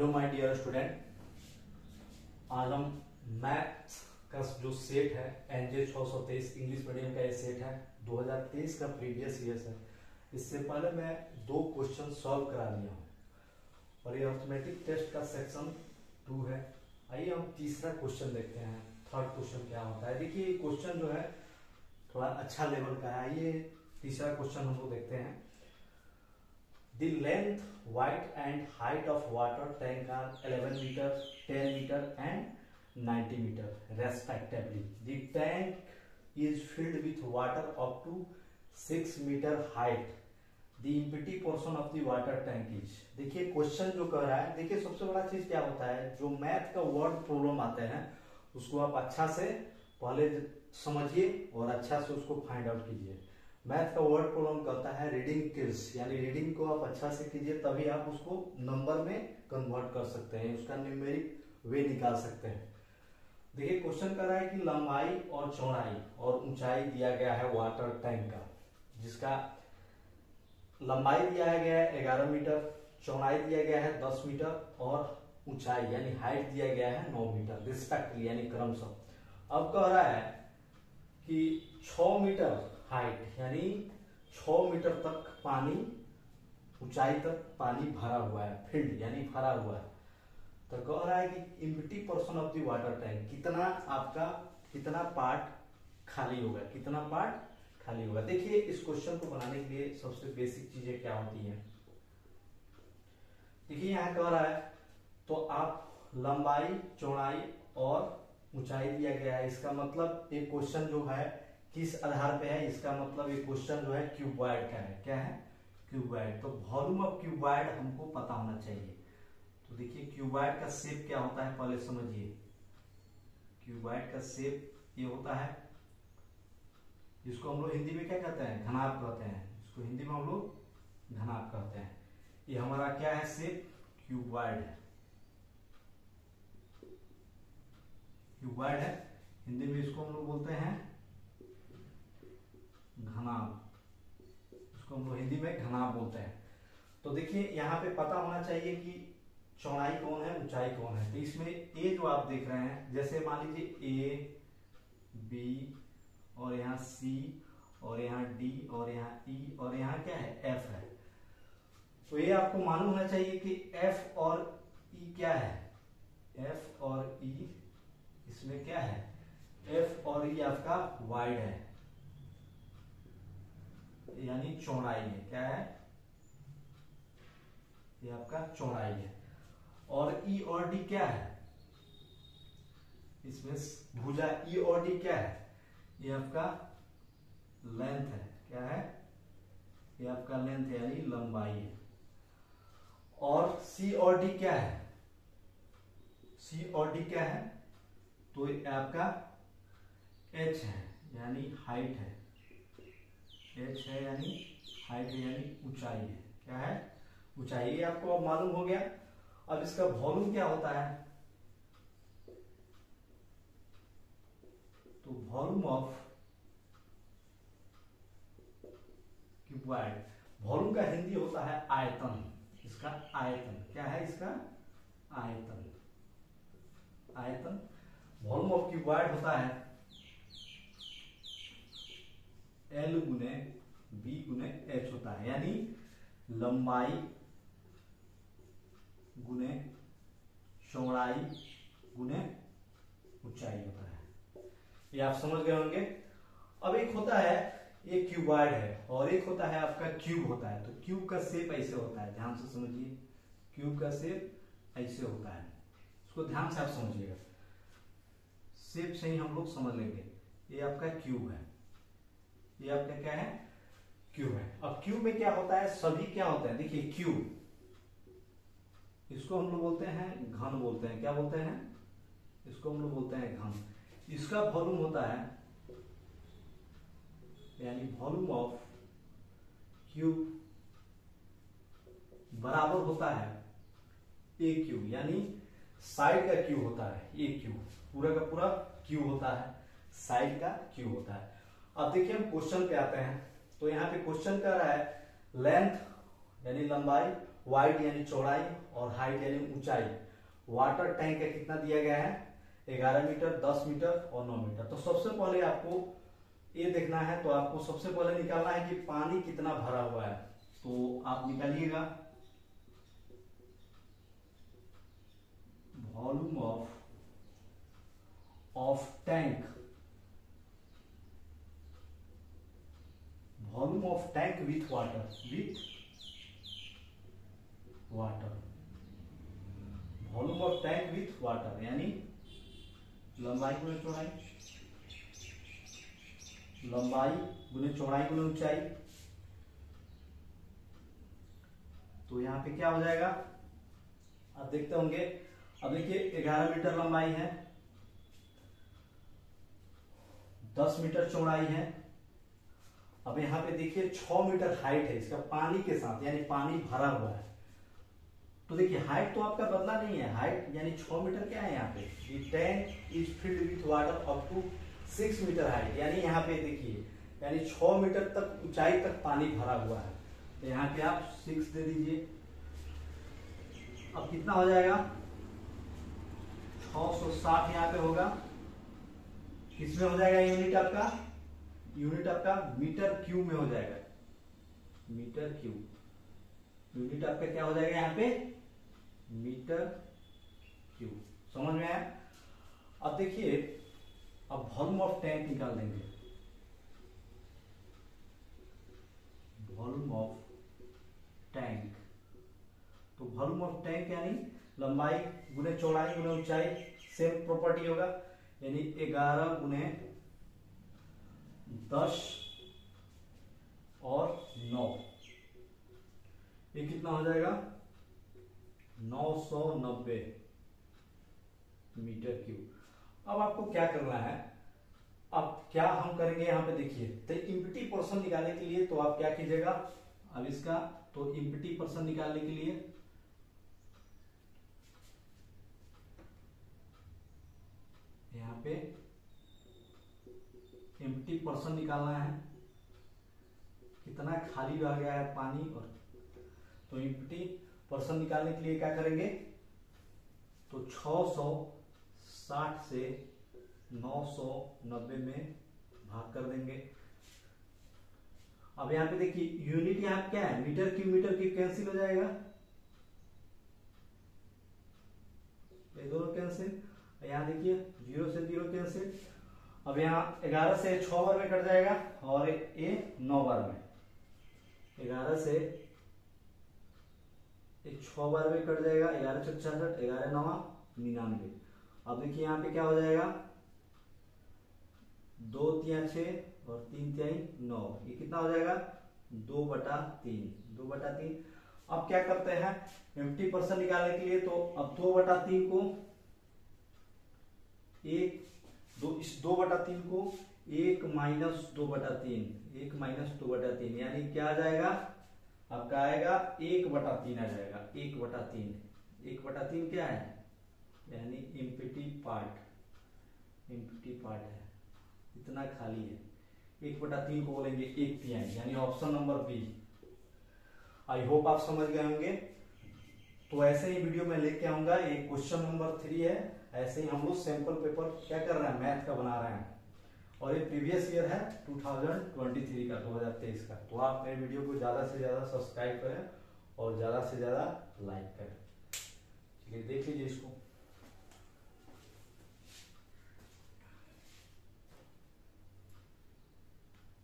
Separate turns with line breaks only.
Hello my dear student, आज हम maths का जो सेट है एनजे 623 इंग्लिश मीडियम का ये सेट है 2023 का प्रीवियस ईयर है। इससे पहले मैं 2 क्वेश्चन सॉल्व करा लिया हूँ और ये अर्थमेटिक टेस्ट का सेक्शन 2 है। आइए हम तीसरा क्वेश्चन देखते हैं। थर्ड क्वेश्चन क्या होता है। देखिए क्वेश्चन जो है थोड़ा अच्छा लेवल का है। आइए तीसरा क्वेश्चन हम लोग देखते हैं। The length, width and height of water tank are 11 meter, 10 meter and 90 meter respectively. The tank is filled with water up to 6 meter height. The empty portion of the water tank is. देखिए question जो कर रहा है, देखिए सबसे बड़ा चीज क्या होता है, जो मैथ का वर्ड प्रॉब्लम आते हैं उसको आप अच्छा से पहले समझिए और अच्छा से उसको फाइंड आउट कीजिए। मैथ का वर्ड प्रॉब्लम कहता है रीडिंग स्किल्स, यानी रीडिंग को आप अच्छा से कीजिए तभी आप उसको नंबर में कन्वर्ट कर सकते हैं, उसका न्यूमेरिक वे निकाल सकते हैं। देखिए क्वेश्चन कर रहा है कि लंबाई और चौड़ाई और ऊंचाई दिया गया है वाटर टैंक का, जिसका लंबाई दिया गया है 11 मीटर, चौड़ाई दिया गया है 10 मीटर और ऊंचाई यानी हाइट दिया गया है 9 मीटर रिस्पेक्टली यानी क्रमशः। अब कह रहा है कि 6 मीटर हाइट यानी 6 मीटर तक पानी, ऊंचाई तक पानी भरा हुआ है, फिल्ड यानी भरा हुआ है। तो कह रहा है कि empty portion of the water tank, कितना आपका कितना पार्ट खाली होगा, कितना पार्ट खाली होगा। देखिए इस क्वेश्चन को बनाने के लिए सबसे बेसिक चीजें क्या होती हैं। देखिए यहाँ कह रहा है तो आप लंबाई, चौड़ाई और ऊंचाई दिया गया है, इसका मतलब एक क्वेश्चन जो है किस आधार पे है, इसका मतलब ये क्वेश्चन जो है क्यूबॉइड का है। क्या है? क्यूबॉइड। तो वॉल्यूम ऑफ क्यूबॉइड हमको पता होना चाहिए। तो देखिए क्यूबॉइड का शेप क्या होता है पहले समझिए। क्यूबॉइड का शेप ये होता है, जिसको हम लोग हिंदी में क्या कहते हैं, घनाभ कहते हैं। इसको हिंदी में हम लोग घनाभ कहते हैं। ये हमारा क्या है शेप, क्यूबॉइड है। क्यूबॉइड है, हिंदी में इसको हम लोग बोलते हैं घनाभ। इसको हम लोग हिंदी में घनाभ बोलते हैं। तो देखिए यहाँ पे पता होना चाहिए कि चौड़ाई कौन है, ऊंचाई कौन है। तो इसमें ए जो आप देख रहे हैं, जैसे मान लीजिए ए, बी और यहाँ सी और यहाँ डी और यहाँ ई और यहाँ क्या है, एफ है। तो ये आपको मालूम होना चाहिए कि एफ और ई क्या है, एफ और ई इसमें क्या है, एफ और ई आपका वाइड है यानी चौड़ाई है। क्या है, ये आपका चौड़ाई है। और ई और डी क्या है, इसमें भुजा ई और डी क्या है, ये आपका लेंथ है। क्या है, ये आपका लेंथ है यानी लंबाई है। और सी और डी क्या है, सी और डी क्या है, तो ये आपका एच है यानी हाइट है। एच है यानी हाइट है यानी ऊंचाई है। क्या है, ऊंचाई। ये आपको अब मालूम हो गया। अब इसका वॉल्यूम क्या होता है, तो वॉल्यूम ऑफ क्यूबॉइड, वॉल्यूम का हिंदी होता है आयतन। इसका आयतन क्या है, इसका आयतन। आयतन वॉल्यूम ऑफ क्यूबॉइड होता है L गुने B गुने H होता है, यानी लंबाई गुने चौड़ाई गुने ऊंचाई होता है। ये आप समझ गए होंगे। अब एक होता है ये क्यूबॉइड है और एक होता है आपका क्यूब होता है। तो क्यूब का शेप ऐसे होता है, ध्यान से समझिए। क्यूब का शेप ऐसे होता है, इसको ध्यान से आप समझिएगा, शेप से ही हम लोग समझ लेंगे। ये आपका क्यूब है, ये आपका क्या है, क्यूब है। अब क्यूब में क्या होता है, सभी क्या होता है, देखिए क्यूब, इसको हम लोग बोलते हैं घन बोलते हैं। क्या बोलते हैं, इसको हम लोग बोलते हैं घन। इसका वॉल्यूम होता है यानी वॉल्यूम ऑफ क्यूब बराबर होता है ए क्यूब, यानी साइड का क्यूब होता है ए क्यूब, पूरा का पूरा क्यूब होता है, साइड का क्यूब होता है। अब देखिए हम क्वेश्चन पे आते हैं। तो यहाँ पे क्वेश्चन कर रहा है लेंथ यानी लंबाई, वाइड यानी चौड़ाई और हाइट यानी ऊंचाई वाटर टैंक का कितना दिया गया है, 11 मीटर, 10 मीटर और 9 मीटर। तो सबसे पहले आपको ये देखना है, तो आपको सबसे पहले निकालना है कि पानी कितना भरा हुआ है। तो आप निकालिएगा volume of tank, volume of tank with water, volume of tank with water यानी लंबाई गुने चौड़ाई, लंबाई गुने चौड़ाई गुने ऊंचाई। तो यहां पे क्या हो जाएगा, आप देखते होंगे। अब देखिए 11 मीटर लंबाई है, 10 मीटर चौड़ाई है। अब यहां पे देखिए 6 मीटर हाइट है इसका पानी के साथ, यानी पानी भरा हुआ है। तो देखिए हाइट तो आपका बदला नहीं है, हाइट यानी 6 मीटर क्या है यहाँ पे, tank is filled with water up to 6 metre height, यानी यहाँ पे देखिए यानी 6 मीटर तक ऊंचाई तक पानी भरा हुआ है। तो यहाँ पे आप 6 दे दीजिए। अब कितना हो जाएगा, 660 यहाँ पे होगा। किसमें हो जाएगा यूनिट आपका, यूनिट आपका मीटर क्यूब में हो जाएगा, मीटर क्यूब। यूनिट आपका क्या हो जाएगा यहाँ पे, मीटर क्यूब। समझ में आया। अब देखिए अब वॉल्यूम ऑफ टैंक निकाल देंगे, वॉल्यूम ऑफ टैंक। तो वॉल्यूम ऑफ टैंक यानी लंबाई गुने चौड़ाई गुने ऊंचाई, सेम प्रॉपर्टी होगा, यानी 11 गुने 10 और 9, ये कितना हो जाएगा 990 मीटर क्यूब। अब आपको क्या करना है, अब क्या हम करेंगे यहाँ पे देखिए, तो इम्पिटी पोर्शन निकालने के लिए तो आप क्या कीजिएगा, अब इसका तो इम्पिटी पोर्शन निकालने के लिए यहाँ पे एम्प्टी पोर्शन निकालना है, कितना खाली रह गया है पानी। और तो एम्प्टी पोर्शन निकालने के लिए क्या करेंगे, तो 660 से 990 में भाग कर देंगे। अब यहाँ पे देखिए यूनिट यहाँ क्या है, मीटर क्यूब कैंसिल हो जाएगा, ये दोनों कैंसिल। यहाँ देखिए 0 से 0 कैंसिल। अब यहाँ 11 से 6 बार में कट जाएगा और ये 9 बार में, 11 से 6 बार में कट जाएगा, 11 से 66, 11 9 99। अब देखिए यहाँ पे क्या हो जाएगा, 2 तिया 6 और 3 तिहाई 9, ये कितना हो जाएगा 2/3, 2/3। अब क्या करते हैं एम्प्टी पोर्शन निकालने के लिए, तो अब 2/3 को इस 2/3 को 1 माइनस 2/3, 1 माइनस 2/3 यानी क्या आ जाएगा आपका, आएगा 1/3 आ जाएगा, 1/3। 1/3 क्या है, यानी एम्प्टी पार्ट, एम्प्टी पार्ट है, इतना खाली है। 1/3 को बोलेंगे 1/3, यानी option number B. I hope आप समझ गए होंगे। तो ऐसे ही वीडियो में लेके आऊंगा, ये क्वेश्चन नंबर 3 है। ऐसे ही हम लोग सैंपल पेपर क्या कर रहे हैं, मैथ का बना रहे हैं, और ये प्रीवियस ईयर है 2023 का, 2023 का। तो आप मेरे वीडियो को ज्यादा से ज्यादा सब्सक्राइब करें और ज्यादा से ज्यादा लाइक करें। चलिए देख लीजिए इसको।